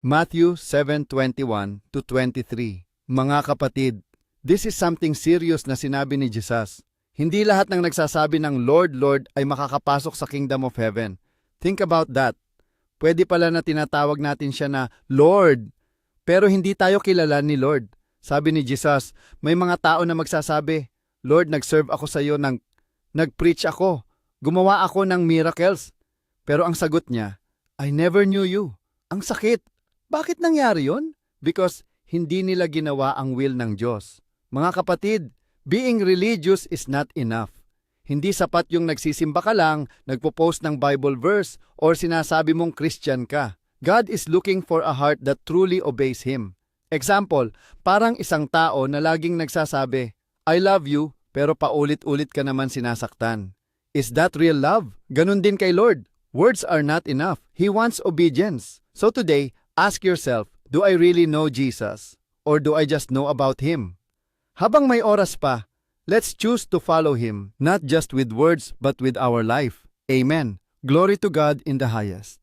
Matthew 7:21 to 23. Mga kapatid, this is something serious na sinabi ni Jesus. Hindi lahat ng nagsasabi ng Lord, Lord ay makakapasok sa Kingdom of Heaven. Think about that. Pwede pala na tinatawag natin siya na Lord, pero hindi tayo kilala ni Lord. Sabi ni Jesus, may mga tao na magsasabi, Lord, nag-serve ako sa iyo, nag-preach ako, gumawa ako ng miracles. Pero ang sagot niya, I never knew you. Ang sakit. Bakit nangyari yon? Because hindi nila ginawa ang will ng Diyos. Mga kapatid, being religious is not enough. Hindi sapat yung nagsisimba ka lang, nagpo-post ng Bible verse, or sinasabi mong Christian ka. God is looking for a heart that truly obeys Him. Example, parang isang tao na laging nagsasabi, I love you, pero paulit-ulit ka naman sinasaktan. Is that real love? Ganun din kay Lord. Words are not enough. He wants obedience. So today, ask yourself, do I really know Jesus? Or do I just know about Him? Habang may oras pa, let's choose to follow Him, not just with words but with our life. Amen. Glory to God in the highest.